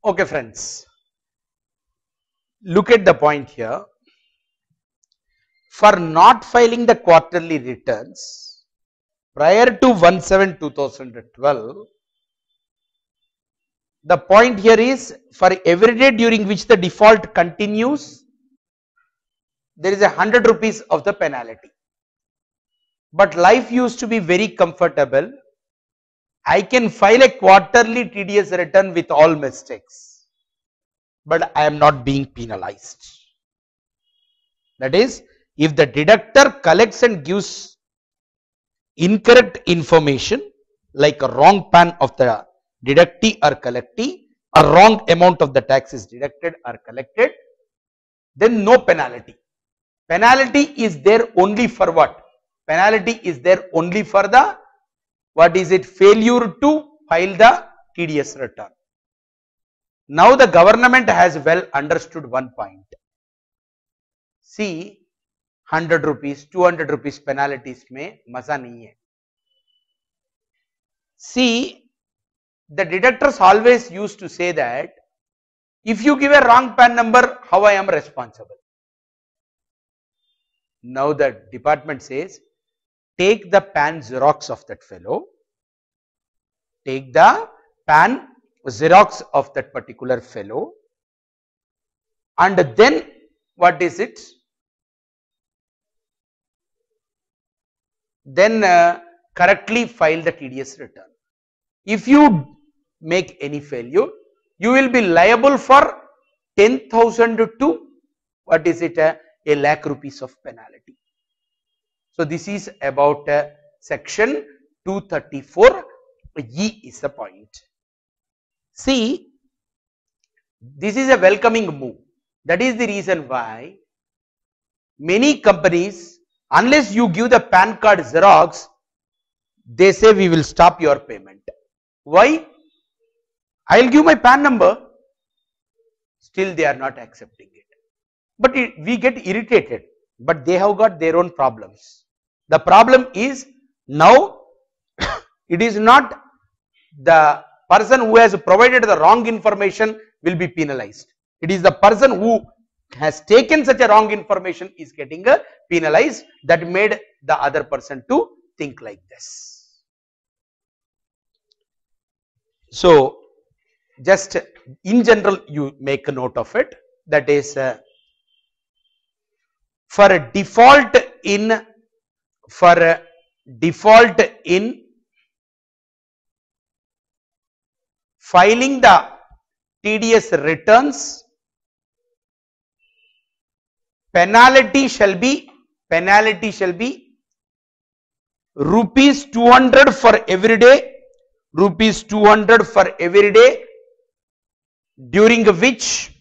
Okay friends, look at the point here. For not filing the quarterly returns prior to 1/7/2012, the point here is for every day during which the default continues, there is 100 rupees of the penalty. But life used to be very comfortable. I can file a quarterly TDS return with all mistakes, but I am not being penalized. That is, if the deductor collects and gives incorrect information like a wrong PAN of the deductee or collectee, a wrong amount of the tax is deducted or collected, then no penalty. Penalty is there only for what? Penalty is there only for the failure to file the TDS return. Now the government has well understood one point. See, 100 rupees, 200 rupees penalties में मजा नहीं है. See, the deductors always used to say that if you give a wrong PAN number, how I am responsible? Now the department says, take the PAN Xerox of that fellow, take the PAN Xerox of that particular fellow, and then what is it? Then correctly file the TDS return. If you make any failure, you will be liable for 10,000 to a lakh rupees of penalty. So this is about section 234E is the point. See, this is a welcoming move. That is the reason why many companies, unless you give the PAN card Xerox, they say we will stop your payment. Why? I will give my PAN number. Still they are not accepting it. But we get irritated. But they have got their own problems. The problem is now it is not the person who has provided the wrong information will be penalized. It is the person who has taken such a wrong information is getting penalized. That made the other person to think like this. So just in general you make a note of it. That is for a default in filing the TDS returns, penalty shall be rupees 200 for every day, rupees 200 for every day during which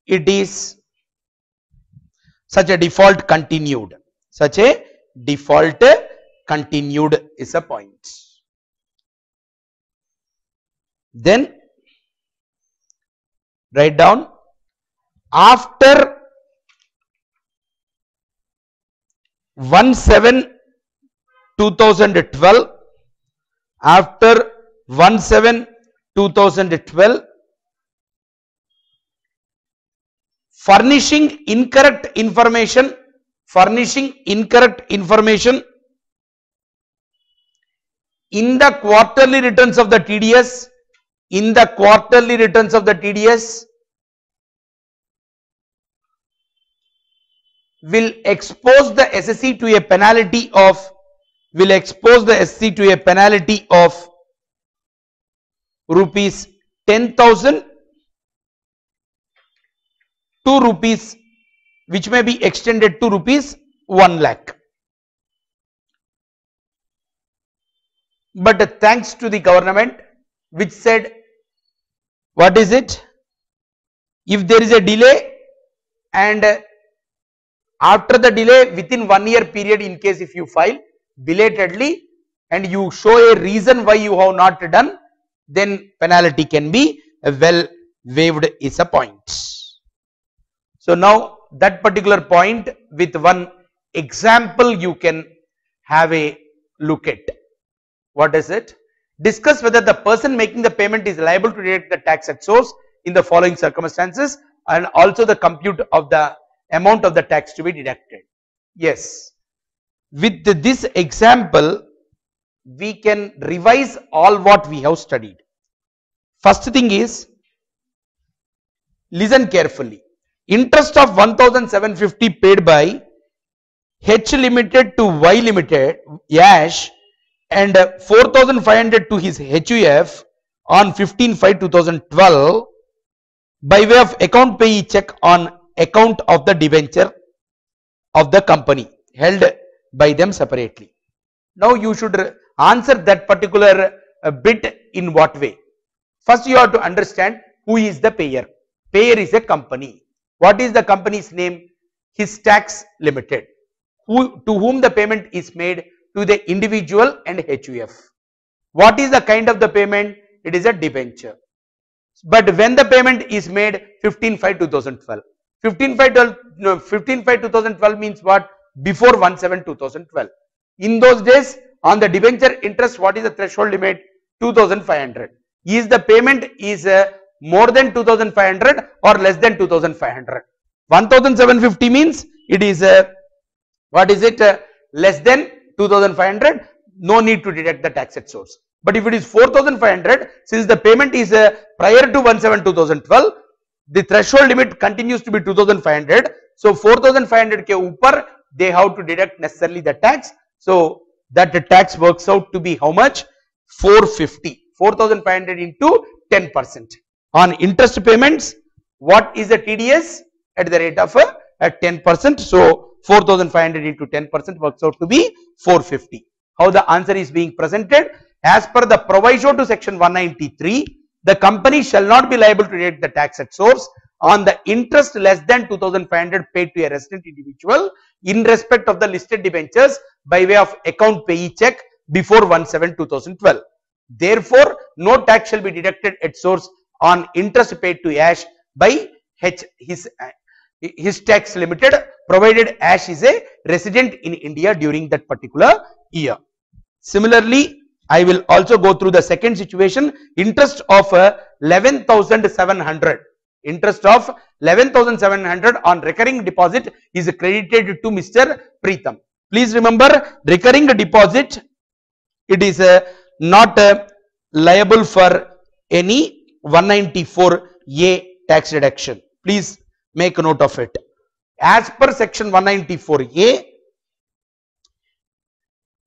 it is such a default continued. Such a default continued is a point. Then write down after 1/7/2012, after 1/7/2012, furnishing incorrect information in the quarterly returns of the TDS, will expose the SSC to a penalty of rupees 10,000 to rupees, which may be extended to rupees 1 lakh. But thanks to the government which said, what is it? If there is a delay and after the delay within 1 year period, in case if you file belatedly and you show a reason why you have not done, then penalty can be well waived is a point. So now that particular point with one example you can have a look at. What is it? Discuss whether the person making the payment is liable to deduct the tax at source in the following circumstances, and also the compute of the amount of the tax to be deducted. Yes, with this example we can revise all what we have studied. First thing is, listen carefully. Interest of 1750 paid by H Limited to Y Limited Yash and 4500 to his HUF on 15/5/2012 by way of account payee check on account of the debenture of the company held by them separately. Now you should answer that particular bit in what way? First you have to understand who is the payer. Payer is a company. What is the company's name? Histax Limited. To whom the payment is made? To the individual and HUF. What is the kind of the payment? It is a debenture. But when the payment is made? 15/5/2012. 15/5/2012 means what? Before 1/7/2012. In those days, on the debenture interest, what is the threshold limit? 2500. Is the payment is more than 2500 or less than 2500? 1750 means it is what is it? Less than 2500, no need to deduct the tax at source. But if it is 4500, since the payment is prior to 1/7/2012, the threshold limit continues to be 2500. So 4500 ke upar they have to deduct necessarily the tax. So that the tax works out to be how much? 450. 4500 into 10%. On interest payments, what is the TDS? At the rate of at 10%. So 4500 into 10% works out to be 450. How the answer is being presented? As per the proviso to section 193, the company shall not be liable to deduct the tax at source on the interest less than 2500 paid to a resident individual in respect of the listed debentures by way of account payee check before 1/7/2012. Therefore, no tax shall be deducted at source on interest paid to Ash by Histax Limited, provided Ash is a resident in India during that particular year. Similarly, I will also go through the second situation. Interest of 11,700. Interest of 11,700 on recurring deposit is credited to Mr. Preetham. Please remember, recurring deposit, it is not liable for any 194A tax deduction. Please make a note of it. As per section 194A,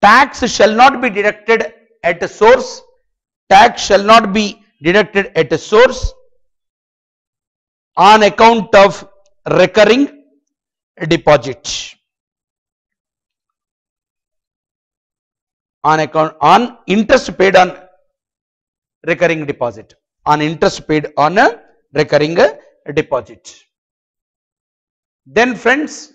tax shall not be deducted at a source. Tax shall not be deducted at a source on account of recurring deposit. On interest paid on recurring deposit. On interest paid on a recurring deposit. Then friends,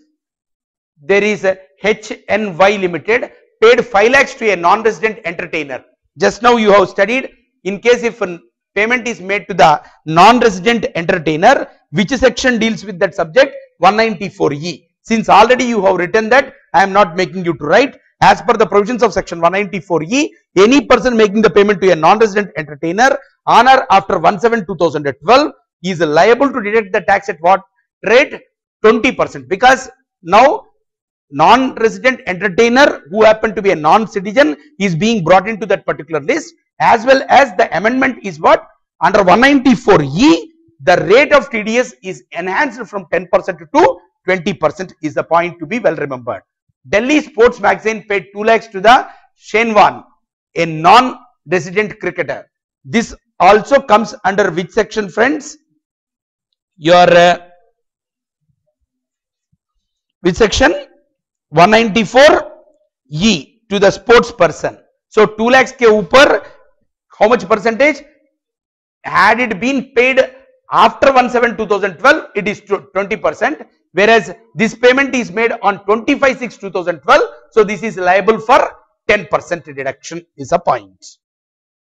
there is a HNY Limited paid 5 lakhs to a non-resident entertainer. Just now you have studied, in case if a payment is made to the non-resident entertainer, which section deals with that subject? 194E. Since already you have written that, I am not making you to write. As per the provisions of section 194E, any person making the payment to a non-resident entertainer on or after 1/7/2012 is liable to deduct the tax at what rate? 20%. Because now non-resident entertainer who happen to be a non-citizen is being brought into that particular list, as well as the amendment is what? Under 194E, the rate of TDS is enhanced from 10% to 20% is the point to be well remembered. Delhi Sports Magazine paid 2 lakhs to the Shenwan, a non-resident cricketer. This also comes under which section, friends? Your which section? 194E, to the sports person. So 2 lakhs ke upar, how much percentage? Had it been paid after 1/7/2012, it is 20%, whereas this payment is made on 25/6/2012, so this is liable for 10% deduction is a point.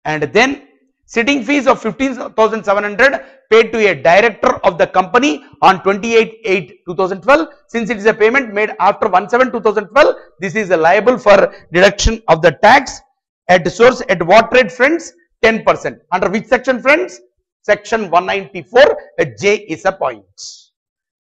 And then Sitting fees of 15,700 paid to a director of the company on 28/8/2012. Since it is a payment made after 1/7/2012, this is liable for deduction of the tax at source at what rate, friends? 10%. Under which section, friends? Section 194. J is a point.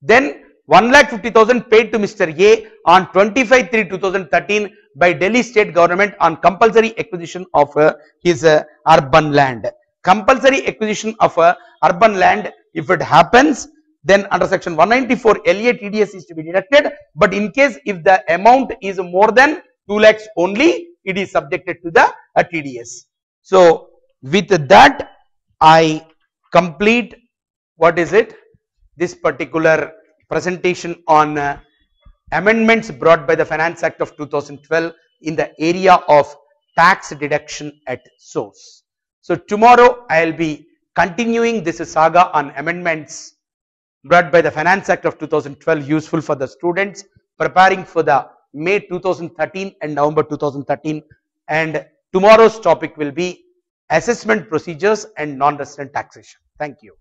Then 1,50,000 paid to Mr. A on 25/3/2013 by Delhi state government on compulsory acquisition of his urban land. Compulsory acquisition of urban land, if it happens, then under section 194 LA TDS is to be deducted, but in case if the amount is more than 2 lakhs only, it is subjected to the TDS. So with that I complete this particular presentation on amendments brought by the Finance Act of 2012 in the area of tax deduction at source. So tomorrow I will be continuing this saga on amendments brought by the Finance Act of 2012, useful for the students preparing for the May 2013 and November 2013, and tomorrow's topic will be assessment procedures and non-resident taxation. Thank you.